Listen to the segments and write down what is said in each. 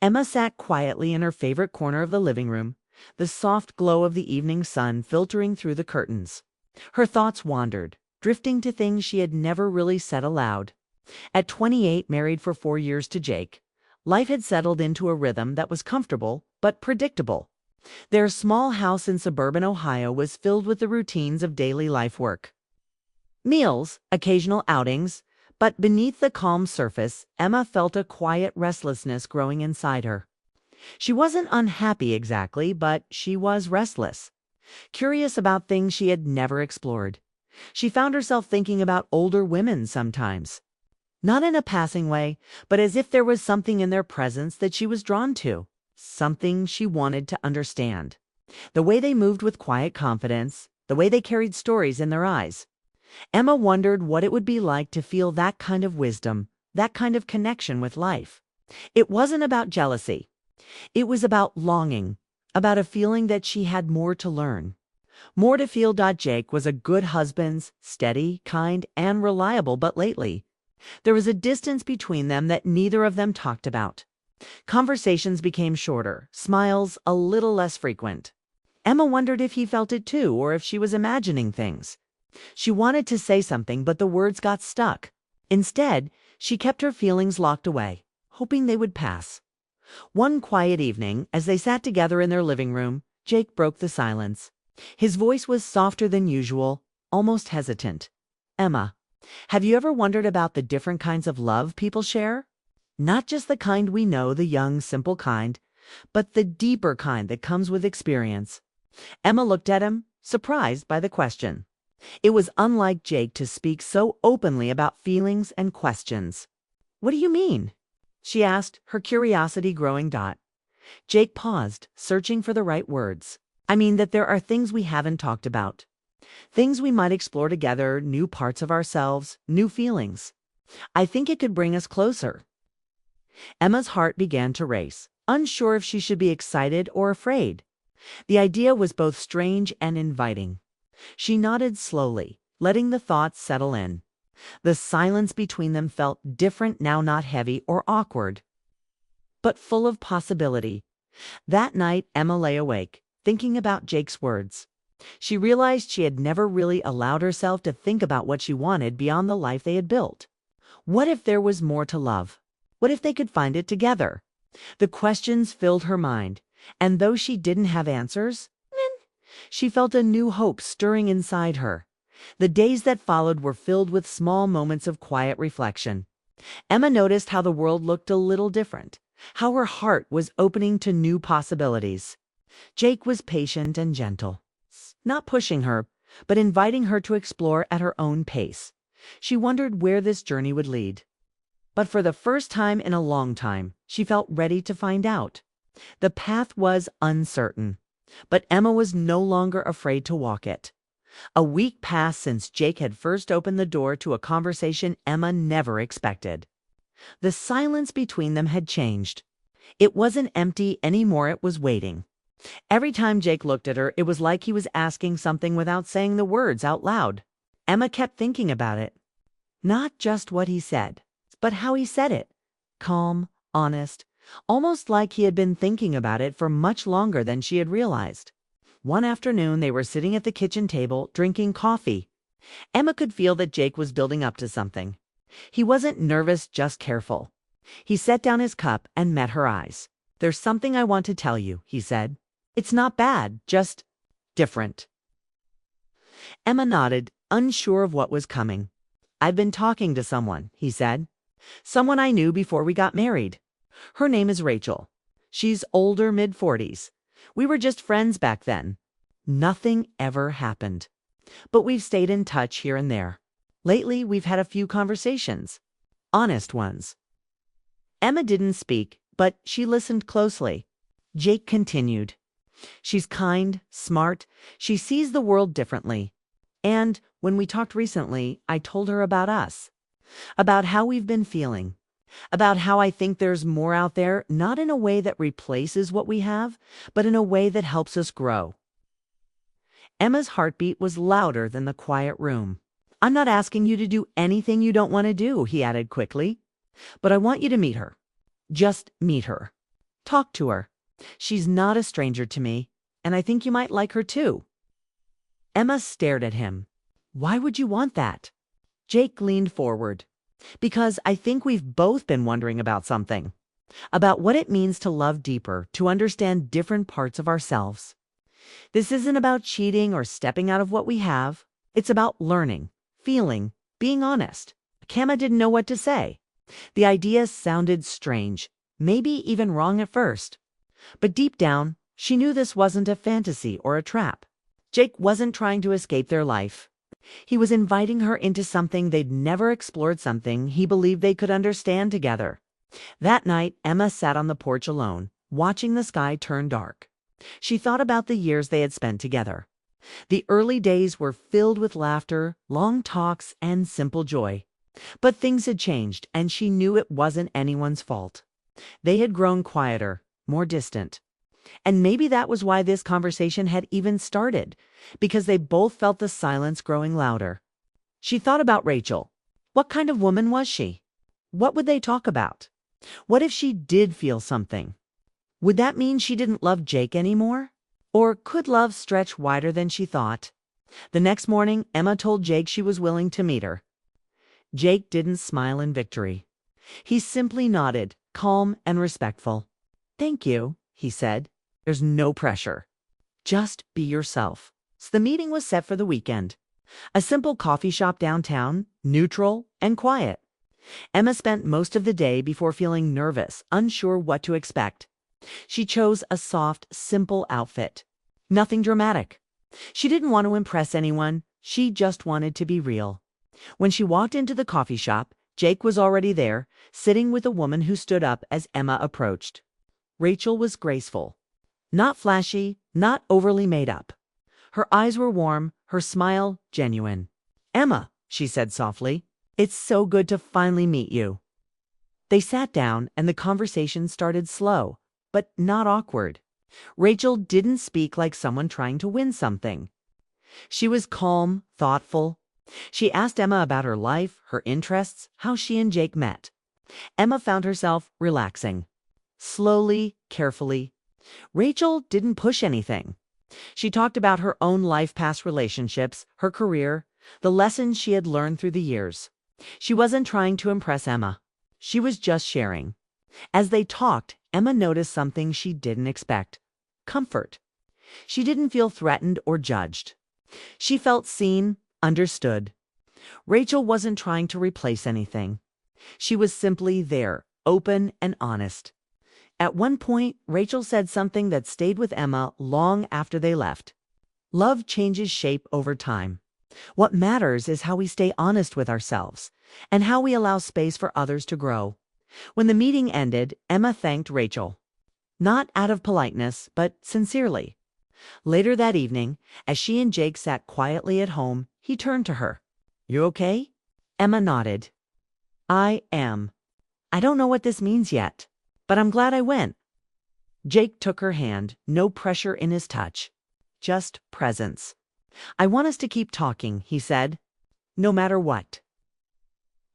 Emma sat quietly in her favorite corner of the living room, the soft glow of the evening sun filtering through the curtains. Her thoughts wandered, drifting to things she had never really said aloud. At 28, married for 4 years to Jake, life had settled into a rhythm that was comfortable but predictable. Their small house in suburban Ohio was filled with the routines of daily life work. Meals, occasional outings, but beneath the calm surface, Emma felt a quiet restlessness growing inside her. She wasn't unhappy exactly, but she was restless, curious about things she had never explored. She found herself thinking about older women sometimes. Not in a passing way, but as if there was something in their presence that she was drawn to, something she wanted to understand. The way they moved with quiet confidence, the way they carried stories in their eyes. Emma wondered what it would be like to feel that kind of wisdom, that kind of connection with life. It wasn't about jealousy. It was about longing, about a feeling that she had more to learn. More to feel. Jake was a good husband, steady, kind, and reliable, but lately, there was a distance between them that neither of them talked about. Conversations became shorter, smiles a little less frequent. Emma wondered if he felt it too, or if she was imagining things. She wanted to say something, but the words got stuck. Instead, she kept her feelings locked away, hoping they would pass. One quiet evening, as they sat together in their living room, Jake broke the silence. His voice was softer than usual, almost hesitant. "Emma, have you ever wondered about the different kinds of love people share? Not just the kind we know, the young, simple kind, but the deeper kind that comes with experience." Emma looked at him, surprised by the question. It was unlike Jake to speak so openly about feelings and questions. "What do you mean?" she asked, her curiosity growing. Jake paused, searching for the right words. "I mean that there are things we haven't talked about. Things we might explore together, new parts of ourselves, new feelings. I think it could bring us closer." Emma's heart began to race, unsure if she should be excited or afraid. The idea was both strange and inviting. She nodded slowly, letting the thoughts settle in. The silence between them felt different now, not heavy or awkward, but full of possibility. That night, Emma lay awake, thinking about Jake's words. She realized she had never really allowed herself to think about what she wanted beyond the life they had built. What if there was more to love? What if they could find it together? The questions filled her mind, and though she didn't have answers, she felt a new hope stirring inside her. The days that followed were filled with small moments of quiet reflection. Emma noticed how the world looked a little different, how her heart was opening to new possibilities. Jake was patient and gentle, not pushing her, but inviting her to explore at her own pace. She wondered where this journey would lead. But for the first time in a long time, she felt ready to find out. The path was uncertain, but Emma was no longer afraid to walk it. A week passed since Jake had first opened the door to a conversation Emma never expected. The silence between them had changed. It wasn't empty anymore, it was waiting. Every time Jake looked at her, it was like he was asking something without saying the words out loud. Emma kept thinking about it. Not just what he said, but how he said it. Calm, honest, almost like he had been thinking about it for much longer than she had realized. One afternoon, they were sitting at the kitchen table, drinking coffee. Emma could feel that Jake was building up to something. He wasn't nervous, just careful. He set down his cup and met her eyes. "There's something I want to tell you," he said. "It's not bad, just different." Emma nodded, unsure of what was coming. "I've been talking to someone," he said. "Someone I knew before we got married. Her name is Rachel. She's older, mid-40s. We were just friends back then. Nothing ever happened. But we've stayed in touch here and there. Lately, we've had a few conversations. Honest ones." Emma didn't speak, but she listened closely. Jake continued. "She's kind, smart. She sees the world differently. And when we talked recently, I told her about us. About how we've been feeling. About how I think there's more out there, not in a way that replaces what we have, but in a way that helps us grow." Emma's heartbeat was louder than the quiet room. "I'm not asking you to do anything you don't want to do," he added quickly. "But I want you to meet her. Just meet her. Talk to her. She's not a stranger to me, and I think you might like her too." Emma stared at him. "Why would you want that?" Jake leaned forward. "Because I think we've both been wondering about something. About what it means to love deeper, to understand different parts of ourselves. This isn't about cheating or stepping out of what we have. It's about learning, feeling, being honest." Emma didn't know what to say. The idea sounded strange, maybe even wrong at first. But deep down, she knew this wasn't a fantasy or a trap. Jake wasn't trying to escape their life. He was inviting her into something they'd never explored, something he believed they could understand together. That night, Emma sat on the porch alone, watching the sky turn dark. She thought about the years they had spent together. The early days were filled with laughter, long talks, and simple joy. But things had changed, and she knew it wasn't anyone's fault. They had grown quieter, more distant. And maybe that was why this conversation had even started, because they both felt the silence growing louder. She thought about Rachel. What kind of woman was she? What would they talk about? What if she did feel something? Would that mean she didn't love Jake anymore? Or could love stretch wider than she thought? The next morning, Emma told Jake she was willing to meet her. Jake didn't smile in victory. He simply nodded, calm and respectful. "Thank you," he said. "There's no pressure. Just be yourself." So the meeting was set for the weekend. A simple coffee shop downtown, neutral and quiet. Emma spent most of the day before feeling nervous, unsure what to expect. She chose a soft, simple outfit. Nothing dramatic. She didn't want to impress anyone. She just wanted to be real. When she walked into the coffee shop, Jake was already there, sitting with a woman who stood up as Emma approached. Rachel was graceful. Not flashy, not overly made up. Her eyes were warm, her smile genuine. "Emma," she said softly, "it's so good to finally meet you." They sat down and the conversation started slow, but not awkward. Rachel didn't speak like someone trying to win something. She was calm, thoughtful. She asked Emma about her life, her interests, how she and Jake met. Emma found herself relaxing. Slowly, carefully. Rachel didn't push anything. She talked about her own life, past relationships, her career, the lessons she had learned through the years. She wasn't trying to impress Emma. She was just sharing. As they talked, Emma noticed something she didn't expect. Comfort. She didn't feel threatened or judged. She felt seen, understood. Rachel wasn't trying to replace anything. She was simply there, open and honest. At one point, Rachel said something that stayed with Emma long after they left. "Love changes shape over time. What matters is how we stay honest with ourselves and how we allow space for others to grow." When the meeting ended, Emma thanked Rachel. Not out of politeness, but sincerely. Later that evening, as she and Jake sat quietly at home, he turned to her. "You okay?" Emma nodded. "I am. I don't know what this means yet, but I'm glad I went." Jake took her hand, no pressure in his touch. Just presence. "I want us to keep talking," he said. "No matter what."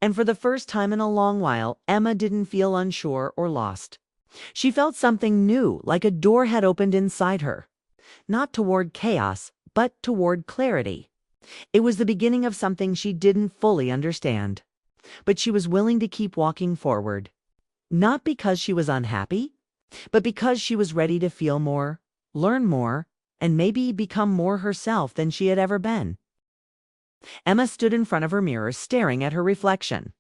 And for the first time in a long while, Emma didn't feel unsure or lost. She felt something new, like a door had opened inside her. Not toward chaos, but toward clarity. It was the beginning of something she didn't fully understand. But she was willing to keep walking forward. Not because she was unhappy, but because she was ready to feel more, learn more, and maybe become more herself than she had ever been. Emma stood in front of her mirror, staring at her reflection.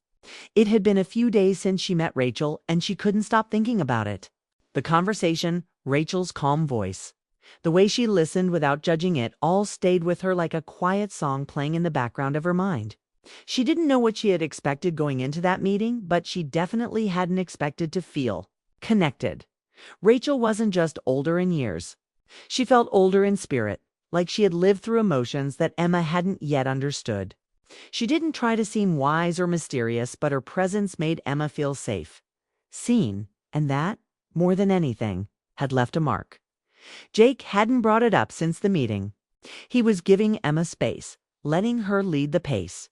It had been a few days since she met Rachel, and she couldn't stop thinking about it. The conversation, Rachel's calm voice. The way she listened without judging it all stayed with her like a quiet song playing in the background of her mind. She didn't know what she had expected going into that meeting, but she definitely hadn't expected to feel connected. Rachel wasn't just older in years. She felt older in spirit, like she had lived through emotions that Emma hadn't yet understood. She didn't try to seem wise or mysterious, but her presence made Emma feel safe, seen, and that, more than anything, had left a mark. Jake hadn't brought it up since the meeting. He was giving Emma space, letting her lead the pace.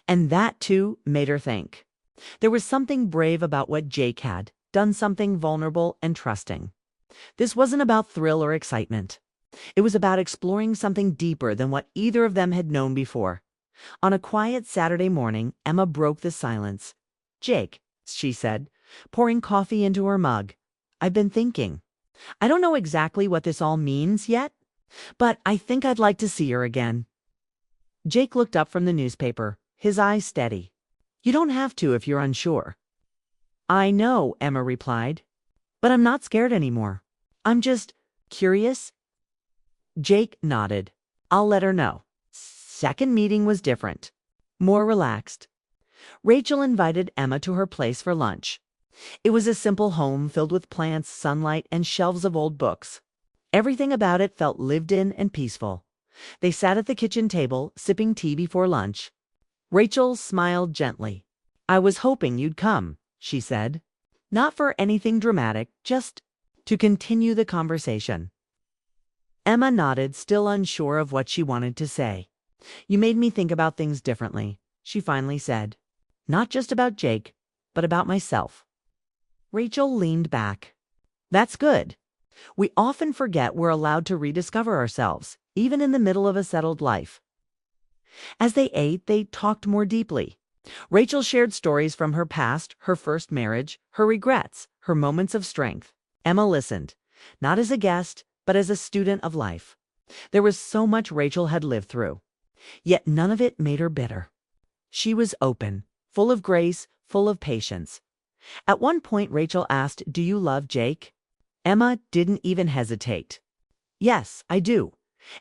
And that, too, made her think. There was something brave about what Jake had. done something vulnerable and trusting. This wasn't about thrill or excitement. It was about exploring something deeper than what either of them had known before. On a quiet Saturday morning, Emma broke the silence. "Jake," she said, pouring coffee into her mug, "I've been thinking. I don't know exactly what this all means yet, but I think I'd like to see her again." Jake looked up from the newspaper, his eyes steady. "You don't have to if you're unsure." "I know," Emma replied, "but I'm not scared anymore. I'm just curious." Jake nodded. "I'll let her know." Second meeting was different, more relaxed. Rachel invited Emma to her place for lunch. It was a simple home filled with plants, sunlight, and shelves of old books. Everything about it felt lived in and peaceful. They sat at the kitchen table, sipping tea before lunch. Rachel smiled gently. "I was hoping you'd come," she said. "Not for anything dramatic, just to continue the conversation." Emma nodded, still unsure of what she wanted to say. "You made me think about things differently," she finally said. "Not just about Jake, but about myself." Rachel leaned back. "That's good. We often forget we're allowed to rediscover ourselves, even in the middle of a settled life." As they ate, they talked more deeply. Rachel shared stories from her past, her first marriage, her regrets, her moments of strength. Emma listened, not as a guest, but as a student of life. There was so much Rachel had lived through, yet none of it made her bitter. She was open, full of grace, full of patience. At one point, Rachel asked, "Do you love Jake?" Emma didn't even hesitate. "Yes, I do.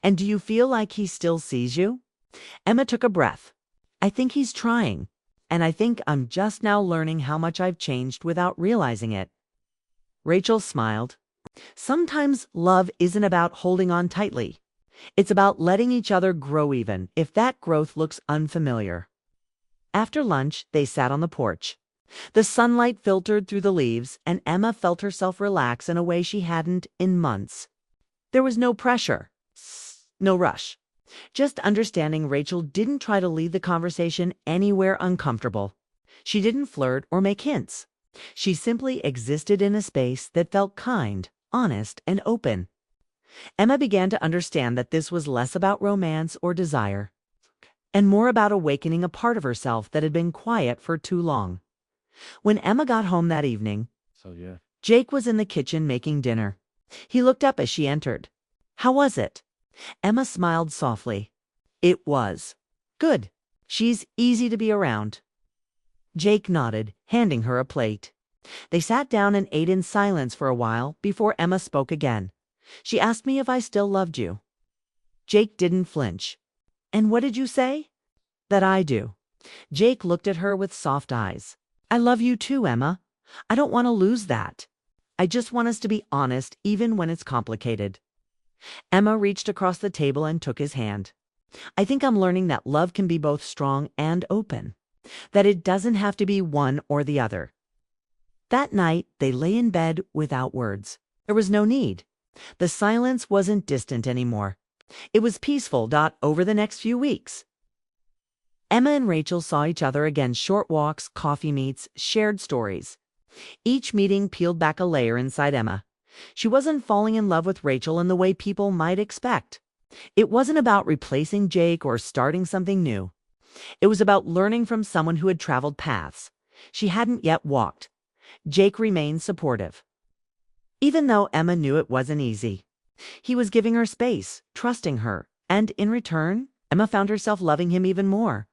And do you feel like he still sees you?" Emma took a breath. "I think he's trying, and I think I'm just now learning how much I've changed without realizing it." Rachel smiled. "Sometimes love isn't about holding on tightly. It's about letting each other grow even if that growth looks unfamiliar." After lunch, they sat on the porch. The sunlight filtered through the leaves, and Emma felt herself relax in a way she hadn't in months. There was no pressure, no rush. Just understanding Rachel didn't try to lead the conversation anywhere uncomfortable. She didn't flirt or make hints. She simply existed in a space that felt kind, honest, and open. Emma began to understand that this was less about romance or desire, and more about awakening a part of herself that had been quiet for too long. When Emma got home that evening, Jake was in the kitchen making dinner. He looked up as she entered. "How was it?" Emma smiled softly. "It was. Good. She's easy to be around." Jake nodded, handing her a plate. They sat down and ate in silence for a while before Emma spoke again. "She asked me if I still loved you." Jake didn't flinch. "And what did you say?" "That I do." Jake looked at her with soft eyes. "I love you too, Emma. I don't want to lose that. I just want us to be honest even when it's complicated." Emma reached across the table and took his hand. "I think I'm learning that love can be both strong and open, that it doesn't have to be one or the other." That night, they lay in bed without words. There was no need. The silence wasn't distant anymore. It was peaceful. Over the next few weeks, Emma and Rachel saw each other again, short walks, coffee meets, shared stories. Each meeting peeled back a layer inside Emma. She wasn't falling in love with Rachel in the way people might expect. It wasn't about replacing Jake or starting something new. It was about learning from someone who had traveled paths she hadn't yet walked. Jake remained supportive, even though Emma knew it wasn't easy. He was giving her space, trusting her, and in return, Emma found herself loving him even more.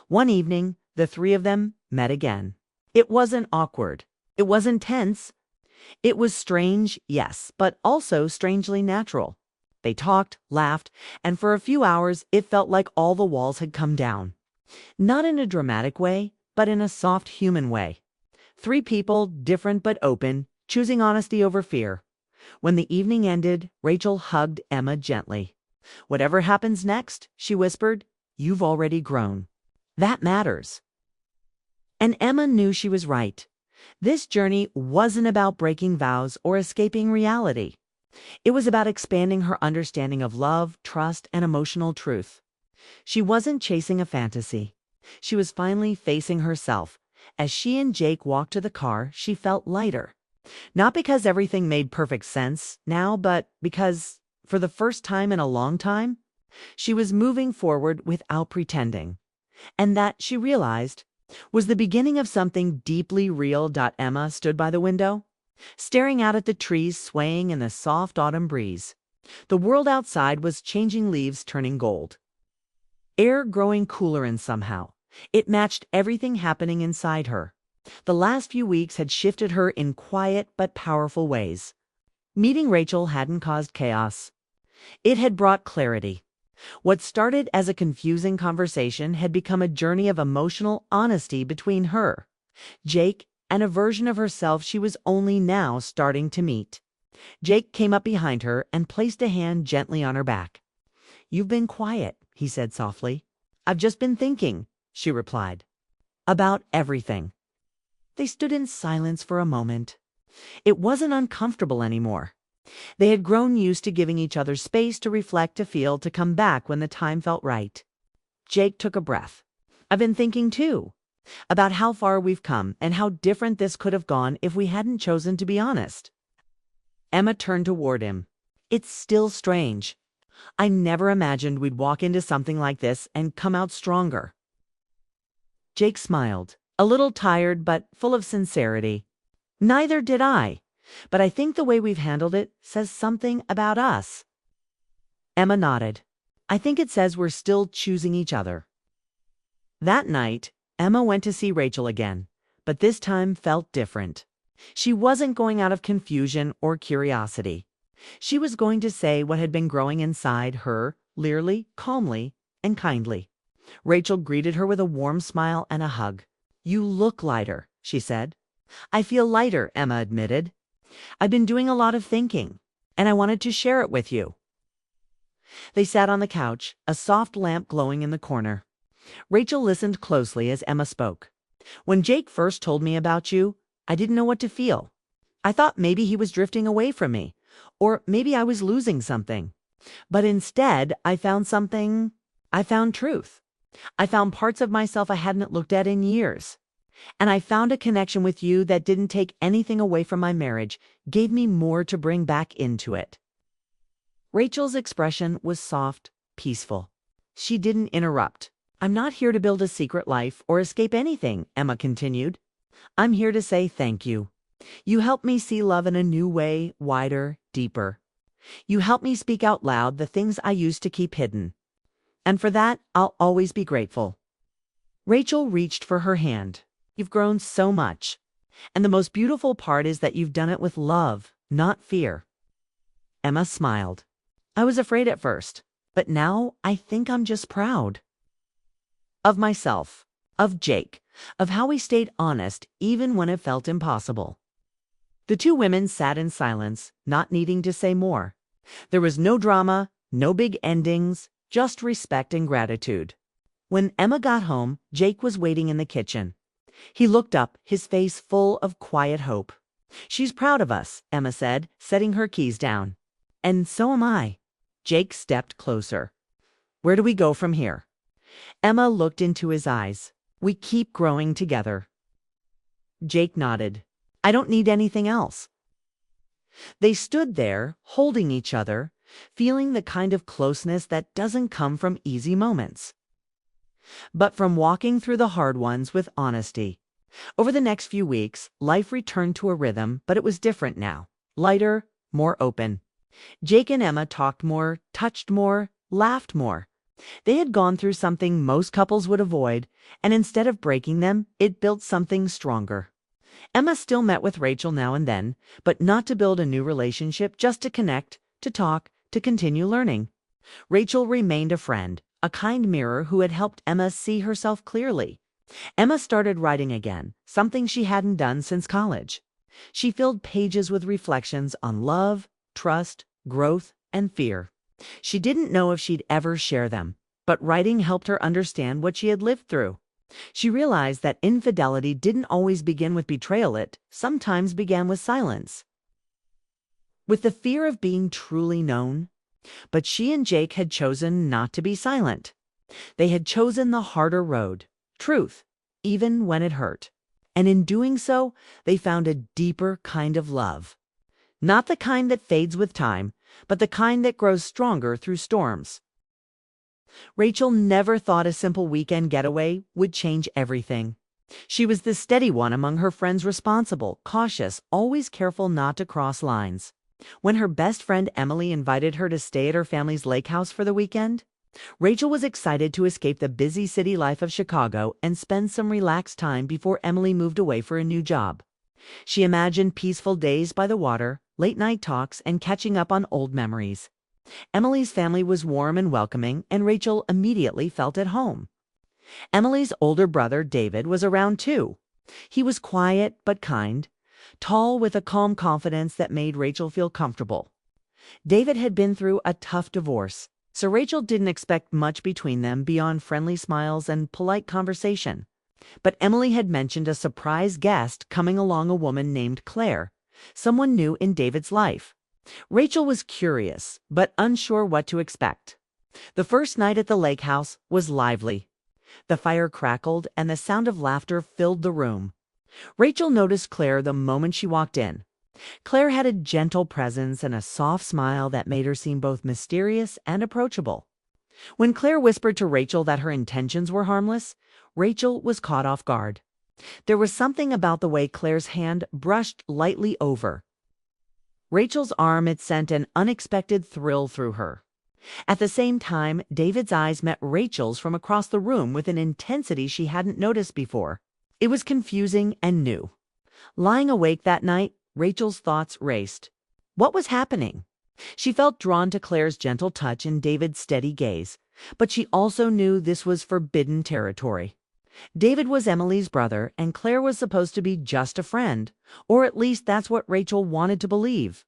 One evening, the three of them met again. It wasn't awkward. It wasn't tense. It was strange, yes, but also strangely natural. They talked, laughed, and for a few hours it felt like all the walls had come down. Not in a dramatic way, but in a soft human way. Three people, different but open, choosing honesty over fear. When the evening ended, Rachel hugged Emma gently. "Whatever happens next," she whispered, "you've already grown. That matters." And Emma knew she was right. This journey wasn't about breaking vows or escaping reality. It was about expanding her understanding of love, trust, and emotional truth. She wasn't chasing a fantasy. She was finally facing herself. As she and Jake walked to the car, she felt lighter. Not because everything made perfect sense now, but because, for the first time in a long time, she was moving forward without pretending. And that, she realized, was the beginning of something deeply real. Emma stood by the window, staring out at the trees swaying in the soft autumn breeze. The world outside was changing, leaves turning gold, air growing cooler, and somehow it matched everything happening inside her. The last few weeks had shifted her in quiet but powerful ways. Meeting Rachel hadn't caused chaos. It had brought clarity. What started as a confusing conversation had become a journey of emotional honesty between her, Jake, and a version of herself she was only now starting to meet. Jake came up behind her and placed a hand gently on her back. "You've been quiet," he said softly. "I've just been thinking," she replied. "About everything." They stood in silence for a moment. It wasn't uncomfortable anymore. They had grown used to giving each other space to reflect, to feel, to come back when the time felt right. Jake took a breath. "I've been thinking too, about how far we've come and how different this could have gone if we hadn't chosen to be honest." Emma turned toward him. "It's still strange. I never imagined we'd walk into something like this and come out stronger." Jake smiled, a little tired but full of sincerity. "Neither did I. But I think the way we've handled it says something about us." Emma nodded. "I think it says we're still choosing each other." That night, Emma went to see Rachel again, but this time felt different. She wasn't going out of confusion or curiosity. She was going to say what had been growing inside her, clearly, calmly, and kindly. Rachel greeted her with a warm smile and a hug. "You look lighter," she said. "I feel lighter," Emma admitted. "I've been doing a lot of thinking, and I wanted to share it with you." They sat on the couch, a soft lamp glowing in the corner. Rachel listened closely as Emma spoke. "When Jake first told me about you, I didn't know what to feel. I thought maybe he was drifting away from me, or maybe I was losing something. But instead, I found something. I found truth. I found parts of myself I hadn't looked at in years. And I found a connection with you that didn't take anything away from my marriage, gave me more to bring back into it." Rachel's expression was soft, peaceful. She didn't interrupt. "I'm not here to build a secret life or escape anything," Emma continued. "I'm here to say thank you. You helped me see love in a new way, wider, deeper. You helped me speak out loud the things I used to keep hidden. And for that, I'll always be grateful." Rachel reached for her hand. "You've grown so much. And the most beautiful part is that you've done it with love, not fear." Emma smiled. "I was afraid at first, but now I think I'm just proud. Of myself, of Jake, of how we stayed honest even when it felt impossible." The two women sat in silence, not needing to say more. There was no drama, no big endings, just respect and gratitude. When Emma got home, Jake was waiting in the kitchen. He looked up, his face full of quiet hope. "She's proud of us," Emma said, setting her keys down. "And so am I." Jake stepped closer. "Where do we go from here?" Emma looked into his eyes. "We keep growing together." Jake nodded. "I don't need anything else." They stood there, holding each other, feeling the kind of closeness that doesn't come from easy moments, but from walking through the hard ones with honesty. Over the next few weeks, life returned to a rhythm, but it was different now. Lighter, more open. Jake and Emma talked more, touched more, laughed more. They had gone through something most couples would avoid, and instead of breaking them, it built something stronger. Emma still met with Rachel now and then, but not to build a new relationship, just to connect, to talk, to continue learning. Rachel remained a friend, a kind mirror who had helped Emma see herself clearly. Emma started writing again, something she hadn't done since college. She filled pages with reflections on love, trust, growth, and fear. She didn't know if she'd ever share them, but writing helped her understand what she had lived through. She realized that infidelity didn't always begin with betrayal, it sometimes began with silence, with the fear of being truly known. But she and Jake had chosen not to be silent. They had chosen the harder road, truth, even when it hurt. and in doing so, they found a deeper kind of love. Not the kind that fades with time, but the kind that grows stronger through storms. Rachel never thought a simple weekend getaway would change everything. She was the steady one among her friends, responsible, cautious, always careful not to cross lines. When her best friend Emily invited her to stay at her family's lake house for the weekend, Rachel was excited to escape the busy city life of Chicago and spend some relaxed time before Emily moved away for a new job. She imagined peaceful days by the water, late-night talks, and catching up on old memories. Emily's family was warm and welcoming, and Rachel immediately felt at home. Emily's older brother, David, was around too. He was quiet but kind, tall with a calm confidence that made Rachel feel comfortable. David had been through a tough divorce, so Rachel didn't expect much between them beyond friendly smiles and polite conversation. But Emily had mentioned a surprise guest coming along, a woman named Claire, someone new in David's life. Rachel was curious, but unsure what to expect. The first night at the lake house was lively. The fire crackled and the sound of laughter filled the room. Rachel noticed Claire the moment she walked in. Claire had a gentle presence and a soft smile that made her seem both mysterious and approachable. When Claire whispered to Rachel that her intentions were harmless, Rachel was caught off guard. There was something about the way Claire's hand brushed lightly over Rachel's arm. It sent an unexpected thrill through her. At the same time, David's eyes met Rachel's from across the room with an intensity she hadn't noticed before. It was confusing and new. Lying awake that night, Rachel's thoughts raced. What was happening? She felt drawn to Claire's gentle touch and David's steady gaze, but she also knew this was forbidden territory. David was Emily's brother, and Claire was supposed to be just a friend, or at least that's what Rachel wanted to believe.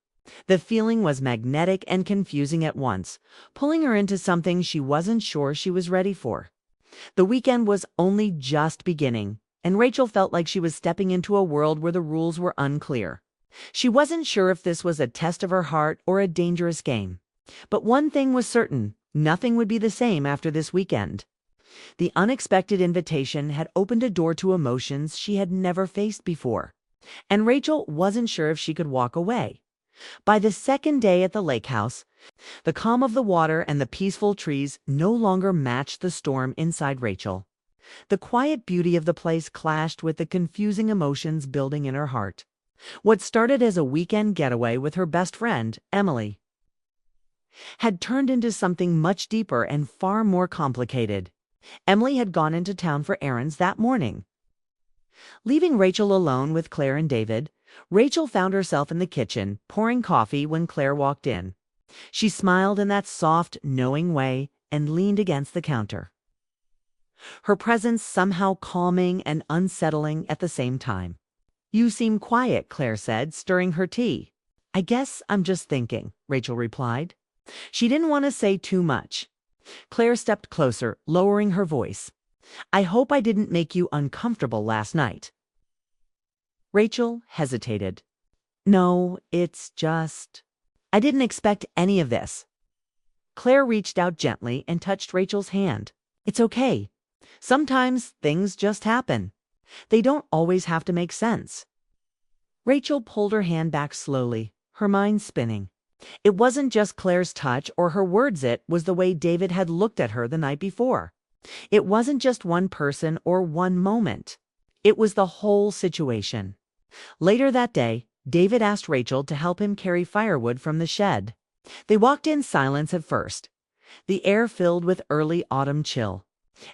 The feeling was magnetic and confusing at once, pulling her into something she wasn't sure she was ready for. The weekend was only just beginning, and Rachel felt like she was stepping into a world where the rules were unclear. She wasn't sure if this was a test of her heart or a dangerous game. But one thing was certain, nothing would be the same after this weekend. The unexpected invitation had opened a door to emotions she had never faced before, and Rachel wasn't sure if she could walk away. By the second day at the lake house, the calm of the water and the peaceful trees no longer matched the storm inside Rachel. The quiet beauty of the place clashed with the confusing emotions building in her heart. What started as a weekend getaway with her best friend, Emily, had turned into something much deeper and far more complicated. Emily had gone into town for errands that morning. Leaving Rachel alone with Claire and David, Rachel found herself in the kitchen, pouring coffee when Claire walked in. She smiled in that soft, knowing way and leaned against the counter. Her presence somehow calming and unsettling at the same time. "You seem quiet," Claire said, stirring her tea. "I guess I'm just thinking," Rachel replied. She didn't want to say too much. Claire stepped closer, lowering her voice. "I hope I didn't make you uncomfortable last night." Rachel hesitated. "No, it's just... I didn't expect any of this." Claire reached out gently and touched Rachel's hand. "It's okay. Sometimes things just happen. They don't always have to make sense." Rachel pulled her hand back slowly, her mind spinning. It wasn't just Claire's touch or her words, it was the way David had looked at her the night before. It wasn't just one person or one moment. It was the whole situation. Later that day, David asked Rachel to help him carry firewood from the shed. They walked in silence at first, the air filled with early autumn chill.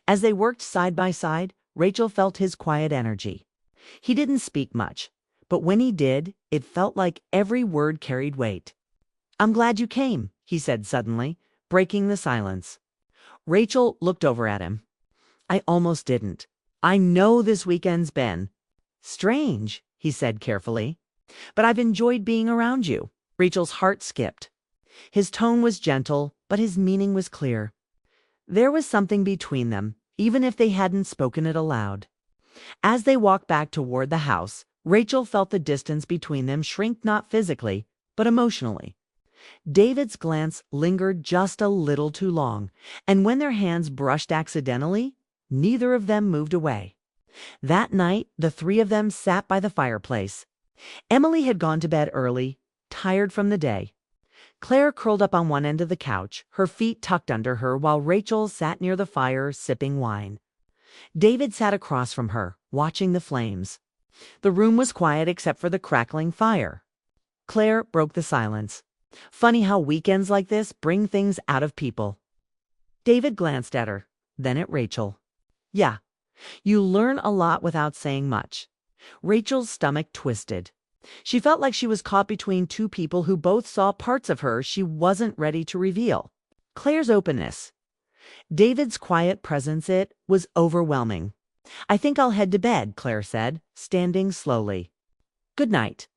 As they worked side by side, Rachel felt his quiet energy. He didn't speak much, but when he did, it felt like every word carried weight. "I'm glad you came," he said suddenly, breaking the silence. Rachel looked over at him. "I almost didn't. I know this weekend's been strange," he said carefully, "but I've enjoyed being around you." Rachel's heart skipped. His tone was gentle, but his meaning was clear. There was something between them, even if they hadn't spoken it aloud. As they walked back toward the house, Rachel felt the distance between them shrink, not physically, but emotionally. David's glance lingered just a little too long, and when their hands brushed accidentally, neither of them moved away. That night, the three of them sat by the fireplace. Emily had gone to bed early, tired from the day. Claire curled up on one end of the couch, her feet tucked under her, while Rachel sat near the fire, sipping wine. David sat across from her, watching the flames. The room was quiet except for the crackling fire. Claire broke the silence. Funny how weekends like this bring things out of people. David glanced at her, then at Rachel. Yeah, you learn a lot without saying much. Rachel's stomach twisted. She felt like she was caught between two people who both saw parts of her she wasn't ready to reveal. Claire's openness. David's quiet presence, it was overwhelming. I think I'll head to bed, Claire said, standing slowly. Good night.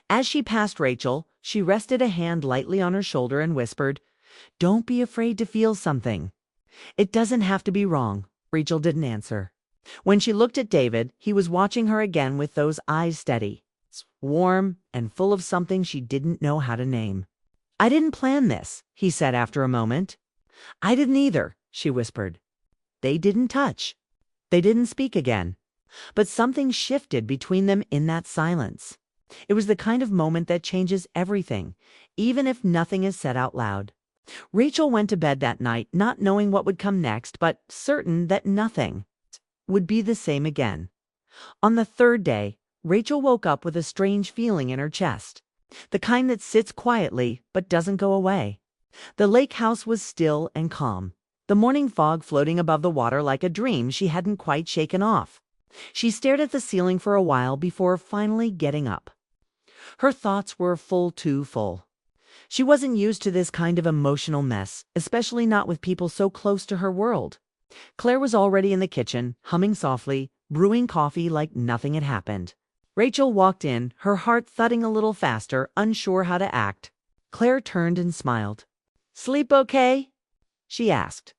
As she passed Rachel, she rested a hand lightly on her shoulder and whispered, Don't be afraid to feel something. It doesn't have to be wrong. Rachel didn't answer. When she looked at David, he was watching her again with those eyes steady, warm and full of something she didn't know how to name. I didn't plan this, he said after a moment. I didn't either, she whispered. They didn't touch. They didn't speak again. But something shifted between them in that silence. It was the kind of moment that changes everything, even if nothing is said out loud. Rachel went to bed that night not knowing what would come next, but certain that nothing would be the same again. On the third day, Rachel woke up with a strange feeling in her chest, the kind that sits quietly but doesn't go away. The lake house was still and calm, the morning fog floating above the water like a dream she hadn't quite shaken off. She stared at the ceiling for a while before finally getting up. Her thoughts were too full. She wasn't used to this kind of emotional mess, especially not with people so close to her world. Claire was already in the kitchen, humming softly, brewing coffee like nothing had happened. Rachel walked in, her heart thudding a little faster, unsure how to act. Claire turned and smiled. Sleep okay? She asked.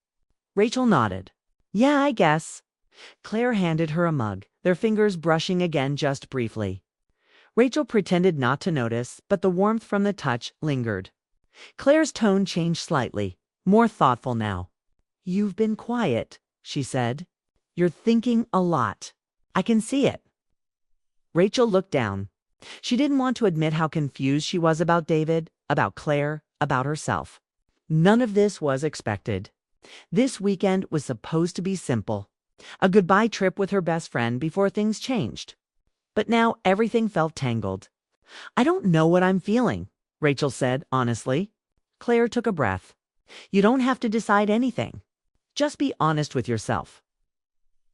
Rachel nodded. Yeah, I guess. Claire handed her a mug, their fingers brushing again just briefly. Rachel pretended not to notice, but the warmth from the touch lingered. Claire's tone changed slightly, more thoughtful now. You've been quiet, she said. You're thinking a lot. I can see it. Rachel looked down. She didn't want to admit how confused she was about David, about Claire, about herself. None of this was expected. This weekend was supposed to be simple. A goodbye trip with her best friend before things changed. But now everything felt tangled. I don't know what I'm feeling, Rachel said honestly. Claire took a breath. You don't have to decide anything. Just be honest with yourself.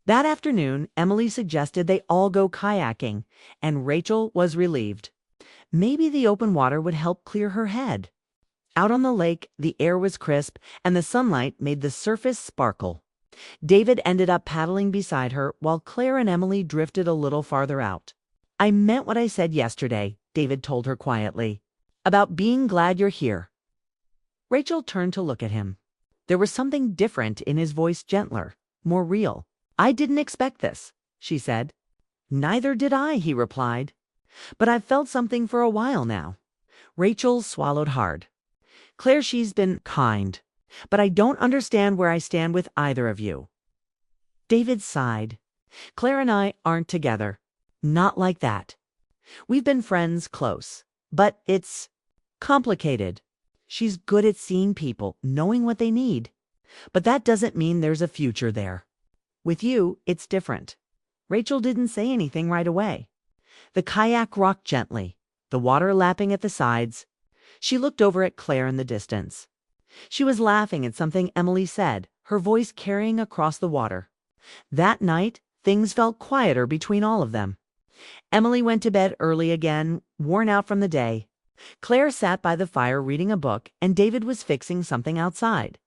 That afternoon, Emily suggested they all go kayaking, and Rachel was relieved. Maybe the open water would help clear her head. Out on the lake, the air was crisp, and the sunlight made the surface sparkle. David ended up paddling beside her, while Claire and Emily drifted a little farther out. I meant what I said yesterday, David told her quietly, about being glad you're here. Rachel turned to look at him. There was something different in his voice, gentler, more real. I didn't expect this, she said. Neither did I, he replied. But I've felt something for a while now. Rachel swallowed hard. Claire, she's been kind, but I don't understand where I stand with either of you. David sighed. Claire and I aren't together. Not like that. We've been friends close, but it's complicated. She's good at seeing people, knowing what they need. But that doesn't mean there's a future there. With you, it's different. Rachel didn't say anything right away. The kayak rocked gently, the water lapping at the sides. She looked over at Claire in the distance. She was laughing at something Emily said, her voice carrying across the water. That night, things felt quieter between all of them. Emily went to bed early again, worn out from the day. Claire sat by the fire reading a book, and David was fixing something outside.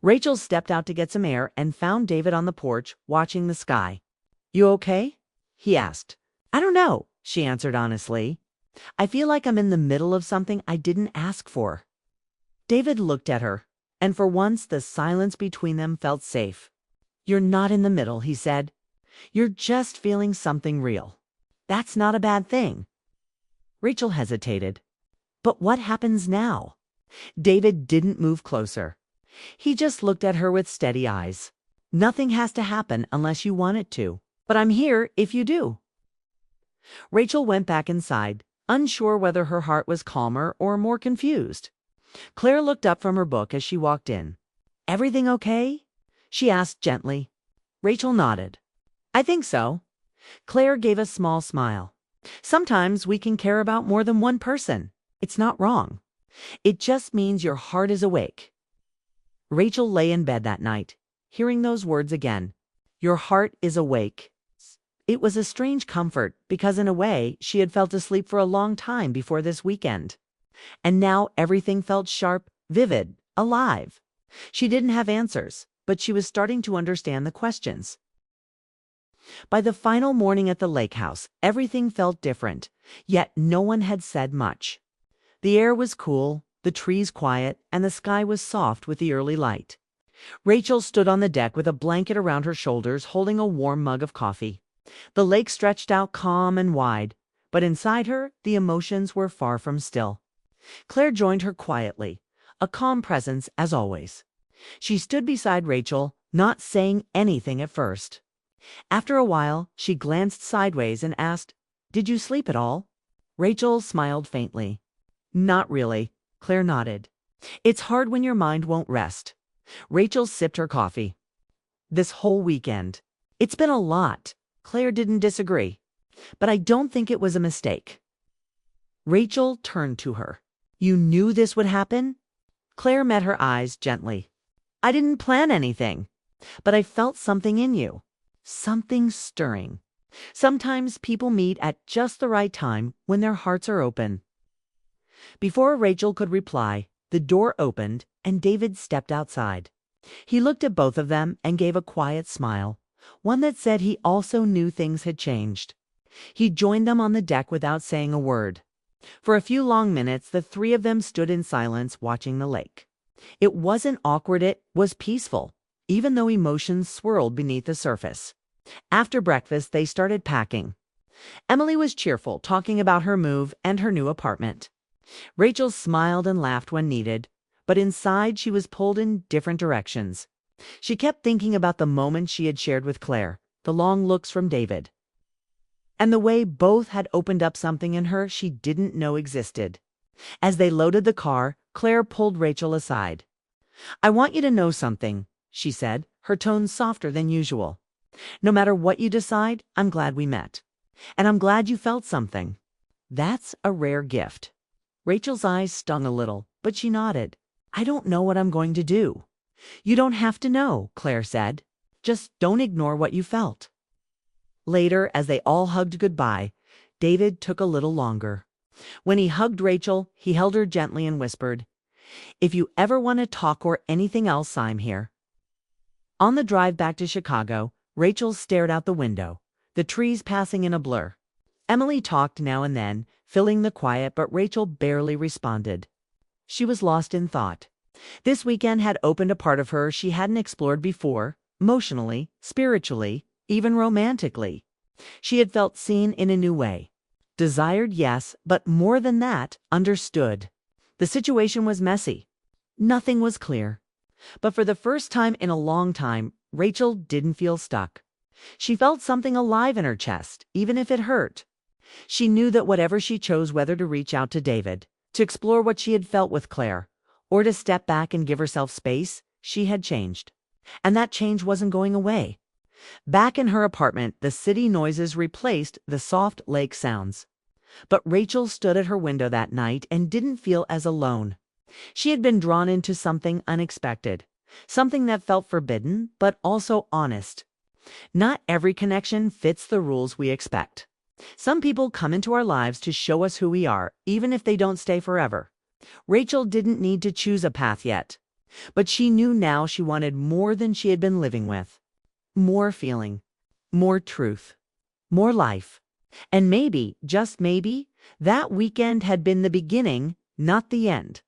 Rachel stepped out to get some air and found David on the porch, watching the sky. You okay? He asked. I don't know, she answered honestly. I feel like I'm in the middle of something I didn't ask for. David looked at her, and for once the silence between them felt safe. You're not in the middle, he said. You're just feeling something real. That's not a bad thing. Rachel hesitated. But what happens now? David didn't move closer. He just looked at her with steady eyes. Nothing has to happen unless you want it to. but I'm here if you do." Rachel went back inside, unsure whether her heart was calmer or more confused. Claire looked up from her book as she walked in. "Everything okay?" she asked gently. Rachel nodded. "I think so." Claire gave a small smile. "Sometimes we can care about more than one person. It's not wrong. It just means your heart is awake." Rachel lay in bed that night, hearing those words again. Your heart is awake. It was a strange comfort because in a way she had felt asleep for a long time before this weekend. And now everything felt sharp, vivid, alive. She didn't have answers, but she was starting to understand the questions. By the final morning at the lake house, everything felt different, yet no one had said much. The air was cool, the trees quiet, and the sky was soft with the early light. Rachel stood on the deck with a blanket around her shoulders, holding a warm mug of coffee. The lake stretched out calm and wide, but inside her, the emotions were far from still. Claire joined her quietly, a calm presence as always. She stood beside Rachel, not saying anything at first. After a while, she glanced sideways and asked, "Did you sleep at all?" Rachel smiled faintly. "Not really," Claire nodded. "It's hard when your mind won't rest." Rachel sipped her coffee. "This whole weekend. It's been a lot." Claire didn't disagree. "But I don't think it was a mistake." Rachel turned to her. "You knew this would happen?" Claire met her eyes gently. "I didn't plan anything, but I felt something in you. Something stirring. Sometimes people meet at just the right time when their hearts are open." Before Rachel could reply, the door opened and David stepped outside. He looked at both of them and gave a quiet smile, one that said he also knew things had changed. He joined them on the deck without saying a word. For a few long minutes, the three of them stood in silence watching the lake. It wasn't awkward, it was peaceful, even though emotions swirled beneath the surface. After breakfast, they started packing. Emily was cheerful, talking about her move and her new apartment. Rachel smiled and laughed when needed, but inside she was pulled in different directions. She kept thinking about the moments she had shared with Claire, the long looks from David, and the way both had opened up something in her she didn't know existed. As they loaded the car, Claire pulled Rachel aside. "I want you to know something," she said, her tone softer than usual. "No matter what you decide, I'm glad we met. And I'm glad you felt something. That's a rare gift." Rachel's eyes stung a little, but she nodded. "I don't know what I'm going to do." "You don't have to know," Claire said. "Just don't ignore what you felt." Later, as they all hugged goodbye, David took a little longer. When he hugged Rachel, he held her gently and whispered, "If you ever want to talk or anything else, I'm here." On the drive back to Chicago, Rachel stared out the window, the trees passing in a blur. Emily talked now and then, filling the quiet, but Rachel barely responded. She was lost in thought. This weekend had opened a part of her she hadn't explored before, emotionally, spiritually, even romantically. She had felt seen in a new way. Desired, yes, but more than that, understood. The situation was messy. Nothing was clear. But for the first time in a long time, Rachel didn't feel stuck. She felt something alive in her chest, even if it hurt. She knew that whatever she chose, whether to reach out to David, to explore what she had felt with Claire, or to step back and give herself space, she had changed. And that change wasn't going away. Back in her apartment, the city noises replaced the soft lake sounds. But Rachel stood at her window that night and didn't feel as alone. She had been drawn into something unexpected, something that felt forbidden, but also honest. Not every connection fits the rules we expect. Some people come into our lives to show us who we are, even if they don't stay forever. Rachel didn't need to choose a path yet, but she knew now she wanted more than she had been living with. More feeling, more truth, more life. And maybe, just maybe, that weekend had been the beginning, not the end.